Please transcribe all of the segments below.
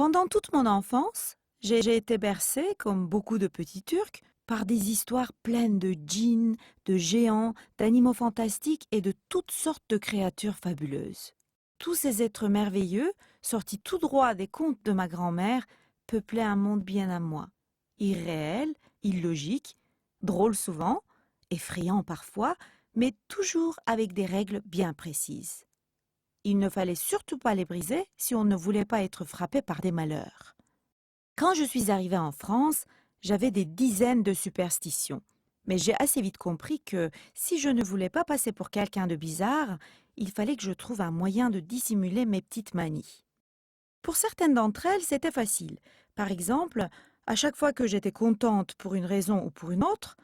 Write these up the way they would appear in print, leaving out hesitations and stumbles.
Pendant toute mon enfance, j'ai été bercée, comme beaucoup de petits Turcs, par des histoires pleines de djinns, de géants, d'animaux fantastiques et de toutes sortes de créatures fabuleuses. Tous ces êtres merveilleux, sortis tout droit des contes de ma grand-mère, peuplaient un monde bien à moi. Irréel, illogique, drôle souvent, effrayant parfois, mais toujours avec des règles bien précises. Il ne fallait surtout pas les briser si on ne voulait pas être frappé par des malheurs. Quand je suis arrivée en France, j'avais des dizaines de superstitions. Mais j'ai assez vite compris que si je ne voulais pas passer pour quelqu'un de bizarre, il fallait que je trouve un moyen de dissimuler mes petites manies. Pour certaines d'entre elles, c'était facile. Par exemple, à chaque fois que j'étais contente pour une raison ou pour une autre,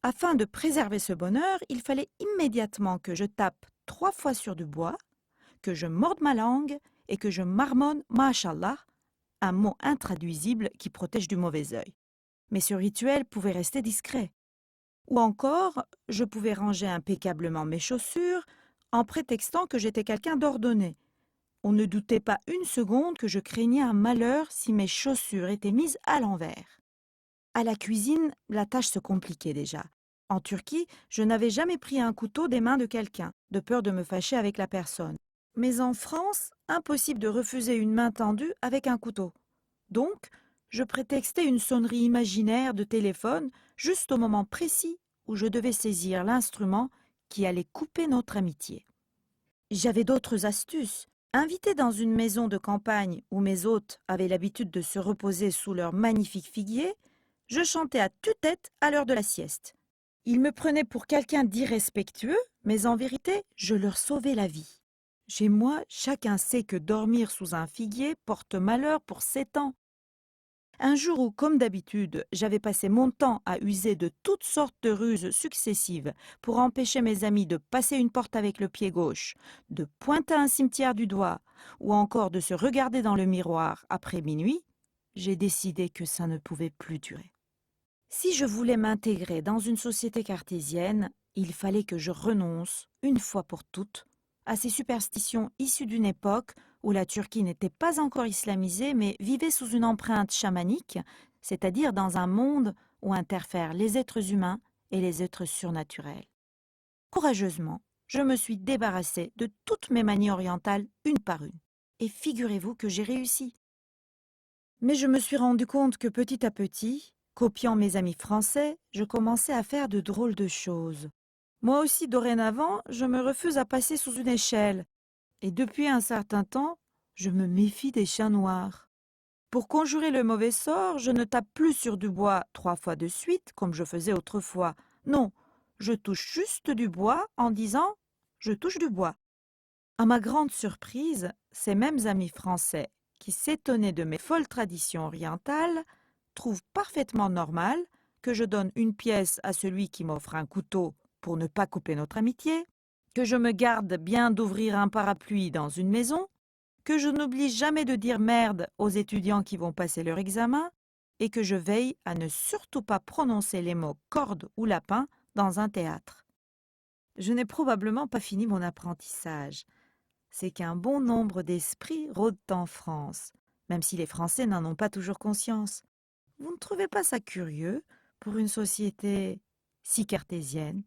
afin de préserver ce bonheur, il fallait immédiatement que je tape 3 fois sur du bois, que je morde ma langue et que je marmonne Masha'Allah, un mot intraduisible qui protège du mauvais œil. Mais ce rituel pouvait rester discret. Ou encore, je pouvais ranger impeccablement mes chaussures en prétextant que j'étais quelqu'un d'ordonné. On ne doutait pas une seconde que je craignais un malheur si mes chaussures étaient mises à l'envers. À la cuisine, la tâche se compliquait déjà. En Turquie, je n'avais jamais pris un couteau des mains de quelqu'un, de peur de me fâcher avec la personne. Mais en France, impossible de refuser une main tendue avec un couteau. Donc, je prétextais une sonnerie imaginaire de téléphone juste au moment précis où je devais saisir l'instrument qui allait couper notre amitié. J'avais d'autres astuces. Invité dans une maison de campagne où mes hôtes avaient l'habitude de se reposer sous leurs magnifiques figuiers, je chantais à tue-tête à l'heure de la sieste. Ils me prenaient pour quelqu'un d'irrespectueux, mais en vérité, je leur sauvais la vie. Chez moi, chacun sait que dormir sous un figuier porte malheur pour 7 ans. Un jour où, comme d'habitude, j'avais passé mon temps à user de toutes sortes de ruses successives pour empêcher mes amis de passer une porte avec le pied gauche, de pointer un cimetière du doigt ou encore de se regarder dans le miroir après minuit, j'ai décidé que ça ne pouvait plus durer. Si je voulais m'intégrer dans une société cartésienne, il fallait que je renonce, une fois pour toutes, à ces superstitions issues d'une époque où la Turquie n'était pas encore islamisée mais vivait sous une empreinte chamanique, c'est-à-dire dans un monde où interfèrent les êtres humains et les êtres surnaturels. Courageusement, je me suis débarrassée de toutes mes manies orientales une par une. Et figurez-vous que j'ai réussi. Mais je me suis rendu compte que petit à petit, copiant mes amis français, je commençais à faire de drôles de choses. Moi aussi, dorénavant, je me refuse à passer sous une échelle. Et depuis un certain temps, je me méfie des chiens noirs. Pour conjurer le mauvais sort, je ne tape plus sur du bois 3 fois de suite, comme je faisais autrefois. Non, je touche juste du bois en disant « je touche du bois ». À ma grande surprise, ces mêmes amis français, qui s'étonnaient de mes folles traditions orientales, trouvent parfaitement normal que je donne une pièce à celui qui m'offre un couteau pour ne pas couper notre amitié, que je me garde bien d'ouvrir un parapluie dans une maison, que je n'oublie jamais de dire merde aux étudiants qui vont passer leur examen, et que je veille à ne surtout pas prononcer les mots corde ou lapin dans un théâtre. Je n'ai probablement pas fini mon apprentissage. C'est qu'un bon nombre d'esprits rôdent en France, même si les Français n'en ont pas toujours conscience. Vous ne trouvez pas ça curieux pour une société si cartésienne?